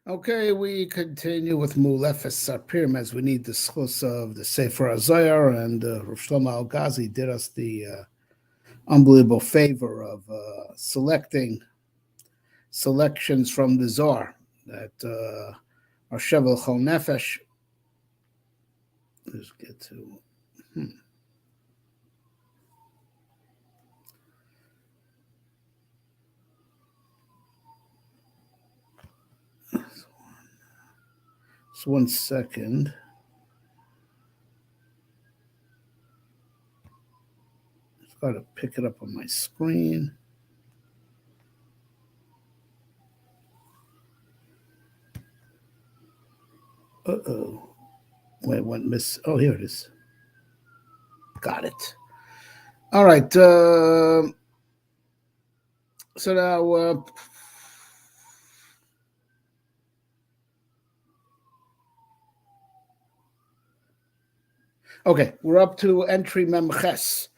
Okay, we continue with Mulefes Sappirim as we need the schluss of the Sefer Azayar, and Rav Shlomo Al Ghazi did us the unbelievable favor of selections from the Zohar that are Shevel Chol Nefesh. Let's get to. Just 1 second. I've got to pick it up on my screen. Uh-oh. Wait, what miss? Oh, here it is. Got it. All right. So now, okay, we're up to entry Memches,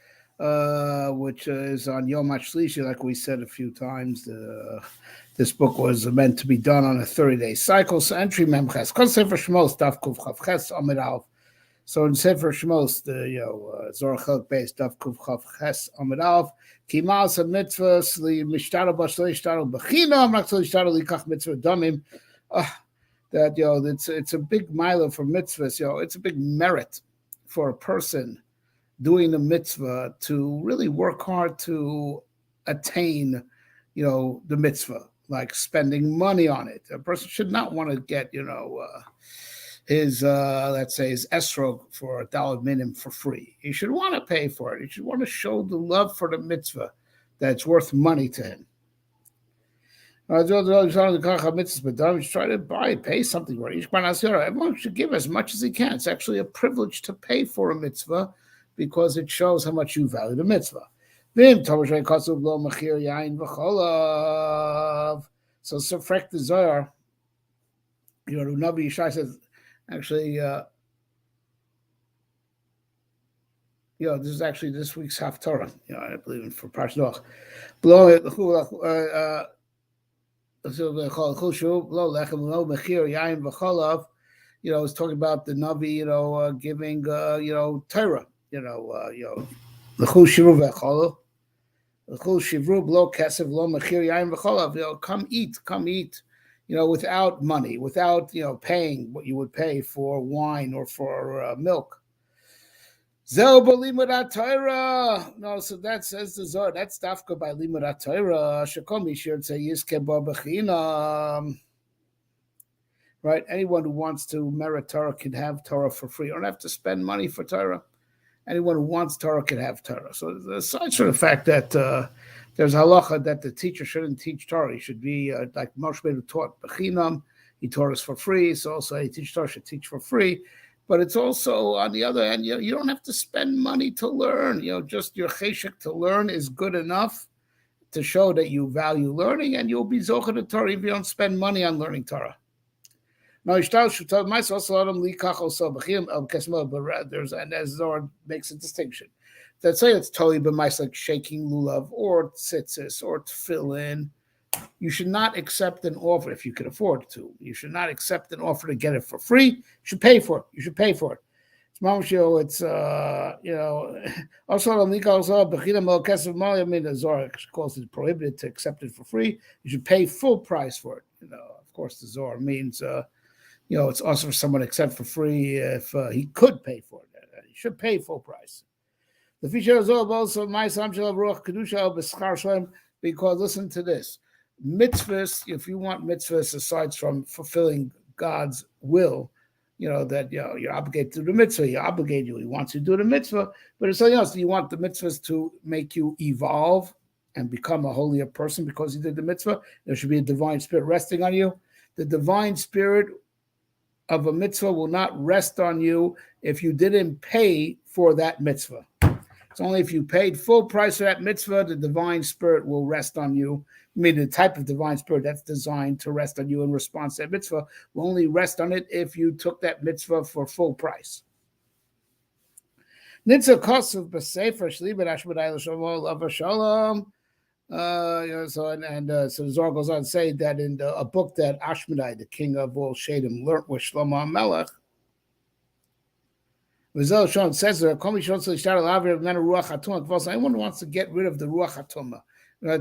which is on Yom HaShlishi, like we said a few times. This book was meant to be done on a 30-day cycle. So entry Memches. Kol Sefer Shmos, Daf Kuf Chav Ches Amid Aleph. So in Sefer Shmos, the Zohar Chelek Beis Daf Kuf Chav Ches Amid Aleph. Ki ma'aseh mitzvahs li mishtaro b'shlo yishtaro b'chinam rak shlo yishtaro likach mitzvah damim. That it's a big mile for mitzvahs. It's a big merit for a person doing a mitzvah to really work hard to attain, the mitzvah, like spending money on it. A person should not want to get, his let's say his esrog for a dollar minimum for free. He should want to pay for it. He should want to show the love for the mitzvah that's worth money to him. Try to buy it, pay something for it. Everyone should give as much as he can. It's actually a privilege to pay for a mitzvah because it shows how much you value the mitzvah. So Sefrek the Zohar, Nabi Yishai says, actually, this is actually this week's Haftarah. I believe for Parshat Noach. It's talking about the Navi, giving, Torah, come eat, without money, without, paying what you would pay for wine or for milk. No, so that says the Zohar. That's dafka by limud Torah. Shekomi should say yiskeba b'chinam. Right? Anyone who wants to merit Torah can have Torah for free. You don't have to spend money for Torah. Anyone who wants Torah can have Torah. So aside from the fact that there's halacha that the teacher shouldn't teach Torah, he should be like Moshe Rabbeinu taught b'chinam. He taught us for free. So also a teacher Torah should teach for free. But it's also, on the other hand, you don't have to spend money to learn. Just your cheshek to learn is good enough to show that you value learning, and you'll be zocher to Torah if you don't spend money on learning Torah. Now, and as Zohar makes a distinction. Let's say it's totally b'mais, like shaking lulav or tzitzis or tefillin. You should not accept an offer if you can afford to. You should not accept an offer to get it for free. You should pay for it. You should pay for it. It's also the Zohar calls it prohibited to accept it for free. You should pay full price for it. Of course, the Zohar means it's also for someone to accept for free if he could pay for it. He should pay full price. The feature of Zohar also my ruach kedusha b'schar shalom, because listen to this. Mitzvahs, if you want mitzvahs aside from fulfilling God's will, that you're obligated to do the mitzvah, he wants you to do the mitzvah, but it's something else. You want the mitzvahs to make you evolve and become a holier person because you did the mitzvah. There should be a divine spirit resting on you. The divine spirit of a mitzvah will not rest on you if you didn't pay for that mitzvah. It's only if you paid full price for that mitzvah, the divine spirit will rest on you. The type of divine spirit that's designed to rest on you in response to that mitzvah will only rest on it if you took that mitzvah for full price. So so the Zohar goes on to say that in a book that Ashmedai, the king of all Shadim, learnt with Shlomo HaMelech, Rizal Shon says there, anyone who wants to get rid of the Ruach HaTumah,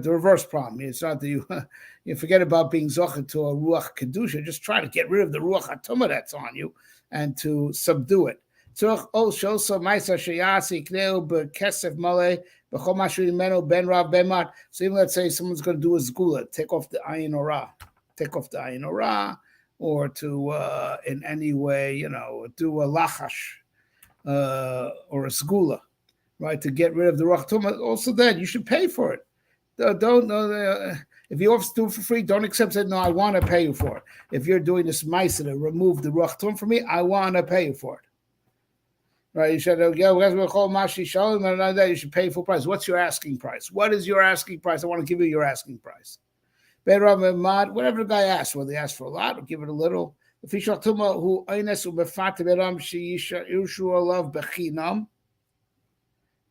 the reverse problem. It's not that you forget about being Zocher to a Ruach Kedusha, just try to get rid of the Ruach HaTumah that's on you and to subdue it. So even let's say someone's going to do a zgula, take off the ayin ora, or to in any way, do a lachash or a zgula, right, to get rid of the ruach tumah. Also, then you should pay for it. If you offer to do it for free, don't accept it. No, I want to pay you for it. If you're doing this ma'aseh to remove the ruach tumah from me, I want to pay you for it. Right? You should, you should pay full price. What's your asking price? What is your asking price? I want to give you your asking price. Whatever the guy asks, whether he asks for a lot or give it a little.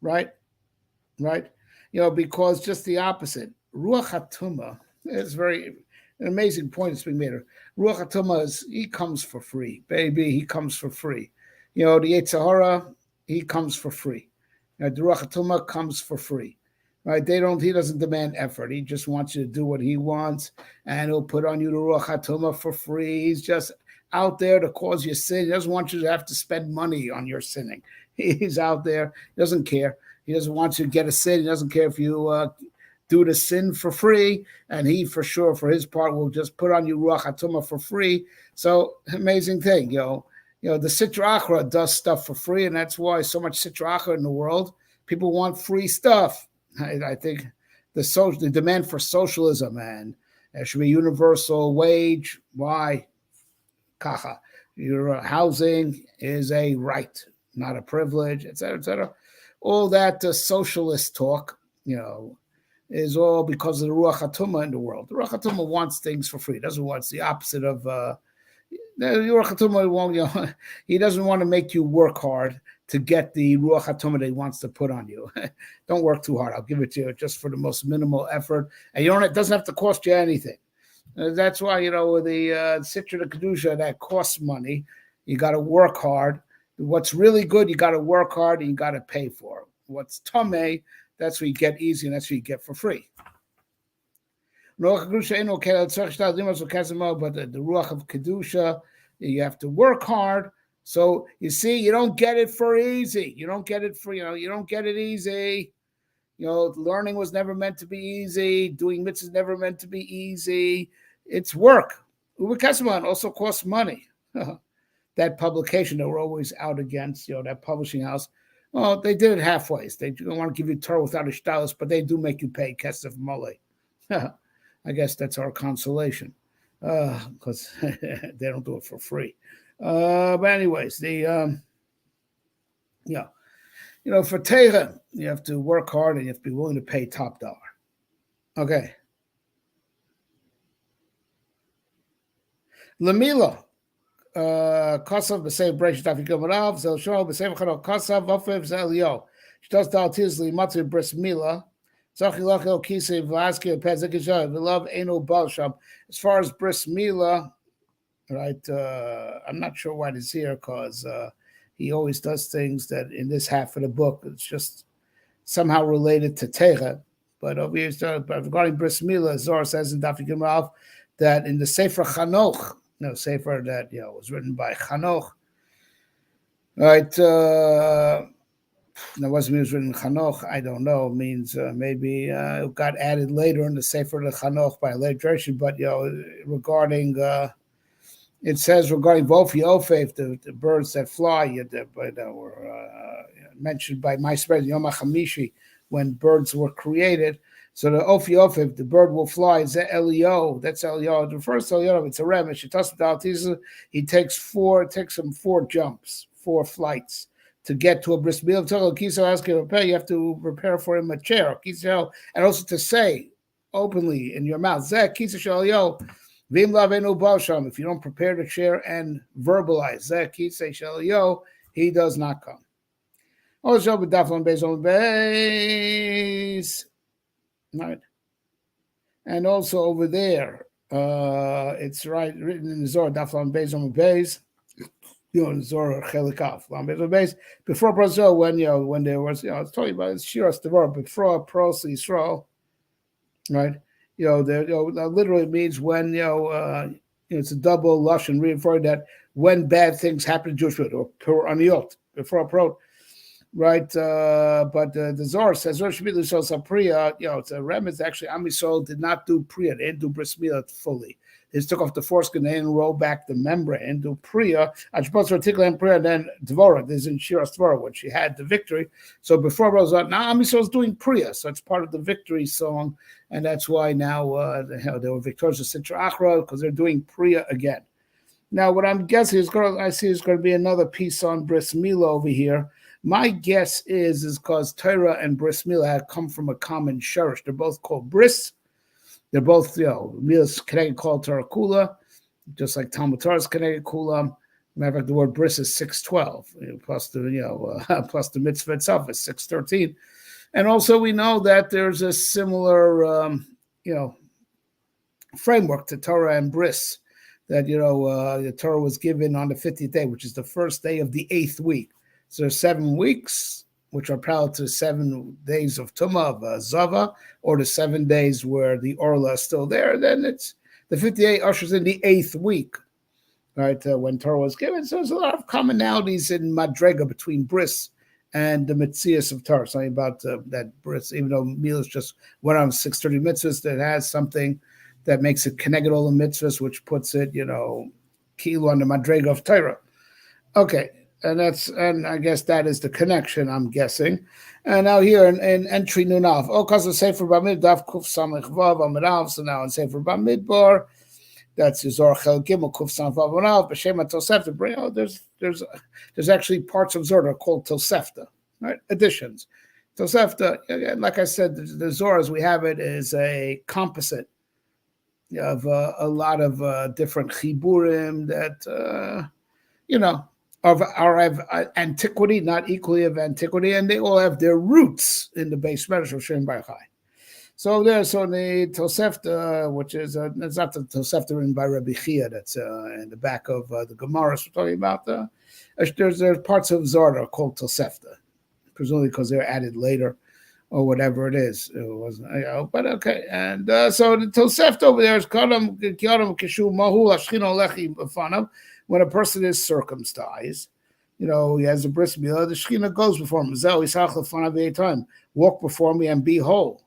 Right? Right? Because just the opposite. Ruach HaTumah is an amazing point that's being made. Ruach HaTumah he comes for free. Baby, he comes for free. The Yetzer Hara, he comes for free. The Ruach HaTumah comes for free. Right? He doesn't demand effort. He just wants you to do what he wants, and he'll put on you the Ruach HaTumah for free. He's just out there to cause you sin. He doesn't want you to have to spend money on your sinning. He's out there. He doesn't care. He doesn't want you to get a sin. He doesn't care if you do the sin for free, and he for sure, for his part, will just put on you Ruach HaTumah for free. So amazing thing, the Sitra Achra does stuff for free, and that's why so much Sitra Achra in the world. People want free stuff. I think the demand for socialism, and there should be universal wage. Why? Kacha. Your housing is a right, not a privilege, etc., etc. All that socialist talk, is all because of the Ruach HaTumah in the world. The Ruach HaTumah wants things for free. It doesn't want the opposite of the Ruach HaTumah. He doesn't want to make you work hard to get the Ruach HaTumah that he wants to put on you. Don't work too hard. I'll give it to you just for the most minimal effort. And it doesn't have to cost you anything. That's why, with the Sitra Kedusha, that costs money. You got to work hard. What's really good, you got to work hard and you got to pay for. What's tameh, that's what you get easy and that's what you get for free. But the Ruach of Kedusha, you have to work hard. So you see, you don't get it for easy. You don't get it for, you don't get it easy. Learning was never meant to be easy. Doing mitzvahs never meant to be easy. It's work. Ubekasman also costs money. That publication that we're always out against, that publishing house, they did it halfway. They don't want to give you Torah without a shtalis, but they do make you pay kesef mole. I guess that's our consolation, because they don't do it for free. But anyways, for Torah, you have to work hard and you have to be willing to pay top dollar. Okay. Lamila. Kosav b'seiv breish dafikum rav zel shol b'seiv chano kosav v'ofev zel yo shtos dal tizli matzi bris mila zochi lachel kisei v'aski pezik yishav v'lov eno bal sham. As far as bris mila, right? I'm not sure why it's here because he always does things that in this half of the book it's just somehow related to Techa. But over here, regarding bris mila, Zohar says in dafikum rav that in the Sefer Chanoch. Sefer that was written by Chanoch, right? That wasn't it was written in Chanoch. I don't know. It means maybe it got added later in the Sefer of Chanoch by a later tradition. But regarding it says regarding Vofi Ofef, the birds that fly, were mentioned by my spread Yom HaChamishi when birds were created. So the Ofi Ofif, the bird will fly. Is Elio? That's Elio. The first Elio, it's a remish. He takes him 4 jumps, 4 flights to get to a bris milah. You have to prepare for him a chair, and also to say openly in your mouth, if you don't prepare the chair and verbalize, he does not come. Right. And also over there, it's right written in the Zohar, Daf Lam Beis on Beis, Zohar Chelikaf, Lam Beis on Beis. Before Brazil, when there was, I was talking about Shiras Devar, before Pros Yisrael, right? That literally means when it's a double lashon reinforcing that when bad things happen to Jewish people, or pur aniot before pro, right? But the Zohar says Rosh Hashanah Priya. It's a remez. Actually, Am Yisrael did not do Priya; they didn't do bris milah fully. They just took off the foreskin, they didn't roll back the membrane and do Priya. Ashbos articulate Priya, and then Dvorah. This is in Shiras Dvorah when she had the victory. So before Rose, now Am Yisrael is doing Priya, so it's part of the victory song, and that's why now they were victorious in Sitra Achra because they're doing Priya again. Now, what I'm guessing is I see is going to be another piece on bris milah over here. My guess is because Torah and bris milah have come from a common shurish. They're both called bris. They're both, milah connected called Torah Kula, just like Talmud Torah is connected Kula. Matter of fact, the word bris is 612, plus the plus the mitzvah itself is 613. And also we know that there's a similar framework to Torah and bris. That the Torah was given on the 50th day, which is the first day of the 8th week. So there's 7 weeks, which are parallel to 7 days of Tumah, of Zava, or the 7 days where the Orla is still there. Then it's the 58 ushers in the 8th week, right, when Torah was given. So there's a lot of commonalities in Madrega between bris and the Metzias of Torah. Something about that bris, even though Milah is just one of 630 mitzvahs, that has something that makes it connected all the mitzvahs, which puts it, kilo on the madrega of Torah. Okay, and I guess that is the connection, I'm guessing. And now here in entry Nunav, because of Sefer Bamid, Daf Kuf Samech Vav Amirav. So now in Sefer Bamidbar, that's Zohar Chel Gimel Kuf Samech Vav Amirav. B'Shem Tosefta. There's actually parts of Zohar called Tosefta, right? Additions. Tosefta, again, like I said, the Zohar as we have it is a composite of a lot of different chiburim that are of antiquity, not equally of antiquity, and they all have their roots in the base medrash of Shem Bar Chai. So there's the Tosefta, which is it's not the Tosefta written by Rabbi Chia that's in the back of the Gemara we're talking about. There's parts of Zohar called Tosefta, presumably because they're added later, or whatever it is. It wasn't, but okay. And so the Tosefta over there is when a person is circumcised, he has a bris milah, the Shekhinah goes before him. Walk before me and be whole.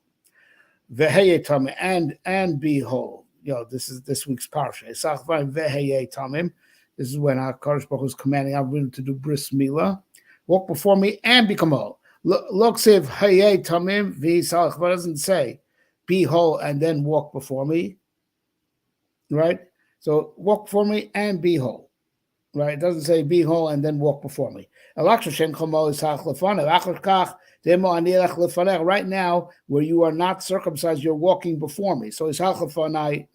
And be whole. This is this week's parsha. This is when our Kadosh Baruch Hu is commanding Avram to do bris milah. Walk before me and become whole. Look, if Hayei Tamim v'Yisalach, but it doesn't say be whole and then walk before me, right? So walk before me and be whole, right? It doesn't say be whole and then walk before me. Right now, where you are not circumcised, you're walking before me. So it's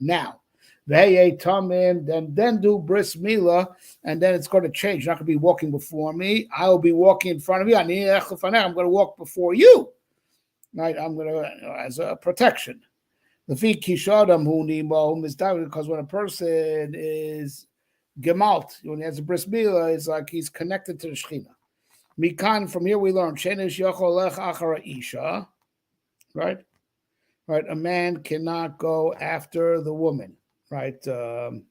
now. Then do bris milah, and then it's going to change. You're not going to be walking before me. I will be walking in front of you. I'm going to walk before you. Right? I'm going to as a protection. Because when a person is gemalt, when he has a bris milah, it's like he's connected to the Shekhinah. Mikan, from here we learn right? Right, a man cannot go after the woman. Right. All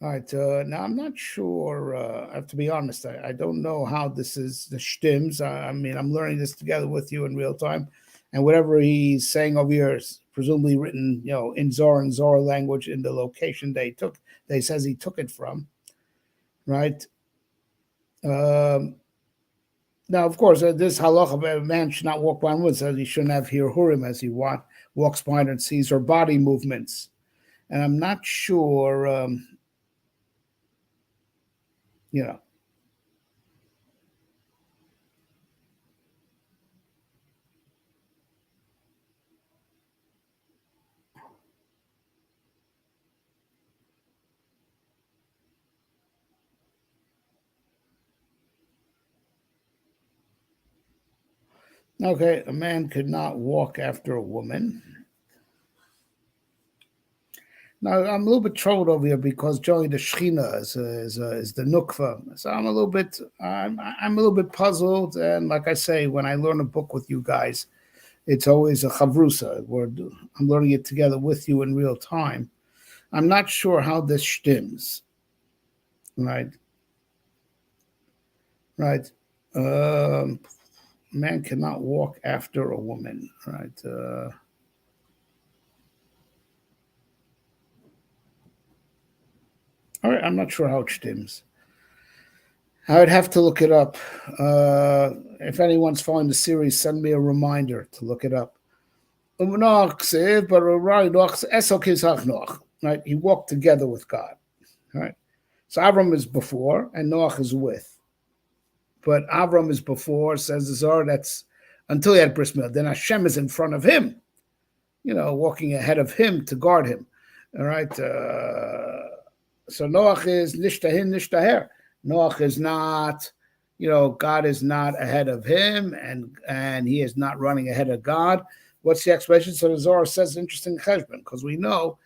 right. Now, I'm not sure. I have to be honest. I don't know how this is the shtims. I mean, I'm learning this together with you in real time. And whatever he's saying over here is presumably written, in Zohar and Zohar language in the location they says he took it from. Right. Now, of course, this halacha, a man should not walk behind women, says he shouldn't have hirhurim as he walks behind her and sees her body movements. And I'm not sure, Okay, a man could not walk after a woman. Now I'm a little bit troubled over here because Joey the Shechina is the Nukva. So I'm a little bit puzzled. And like I say, when I learn a book with you guys, it's always a chavrusa. I'm learning it together with you in real time. I'm not sure how this stims. Right, right. Man cannot walk after a woman. Right. All right. I'm not sure how it stims. I would have to look it up. If anyone's following the series, send me a reminder to look it up. Right, he walked together with God. Right, so Avram is before and Noach is with. But Avram is before, says the Zohar, that's until he had bris milah. Then Hashem is in front of him, walking ahead of him to guard him. All right. So Noach is nishtahin nishtaher. Noach is not, God is not ahead of him, and he is not running ahead of God. What's the explanation? So the Zohar says interesting cheshbon, because we know,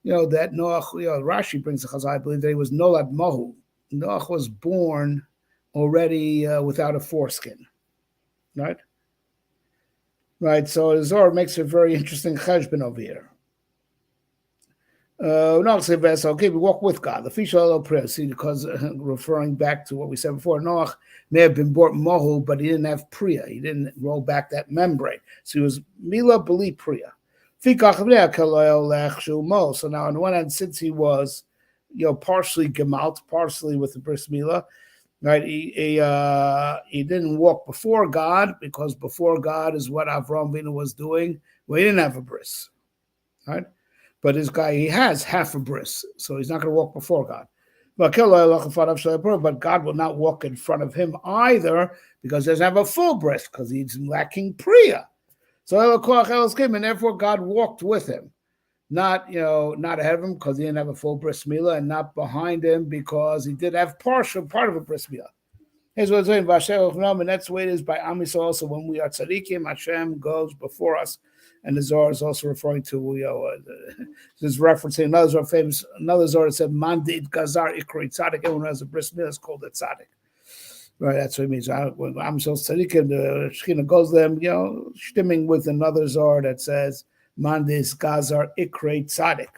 that Noach, Rashi brings the chazal, I believe that he was nolad mahu. Noach was born already without a foreskin, right? Right. So the Zohar makes a very interesting cheshbon over here. Okay, we walk with God. The fish prayer. See, because referring back to what we said before, Noach may have been born mohu, but he didn't have priya. He didn't roll back that membrane. So he was mila beli priya. So now, on the one hand, since he was, partially gemalt, partially with the bris milah, right? He didn't walk before God, because before God is what Avraham Avinu was doing. Well, he didn't have a bris, right? But this guy, he has half a bris, so he's not going to walk before God. But God will not walk in front of him either, because he doesn't have a full bris, because he's lacking priya. So and therefore God walked with him, not ahead of him because he didn't have a full bris milah, and not behind him because he did have part of a bris milah. Here's what it's saying, and that's the way it is by Am Yisrael also. When we are tzaddikim, Hashem goes before us. And the Zohar is also referring to, this is referencing another Zohar that said, Mandid Gazar Ikri Tzaddik. Everyone has a bris milah is called a tzaddik. Right, that's what it means. When Am Yisrael tzaddik, and the Shekhinah goes them, stimming with another Zohar that says, Mandid Gazar Ikri Tzaddik.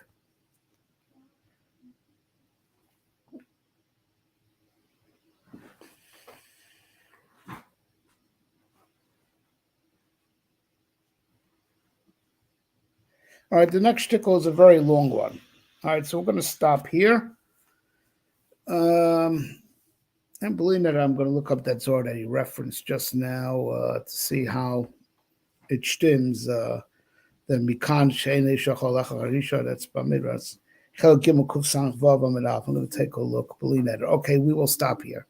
All right, the next shtickle is a very long one. All right, so we're going to stop here. And believe that I'm going to look up that Zohar that he referenced just now to see how it stims. Then Mikan Sheine Shachol Harisha, that's Bamiras. I'm going to take a look. Believe that. Okay, we will stop here.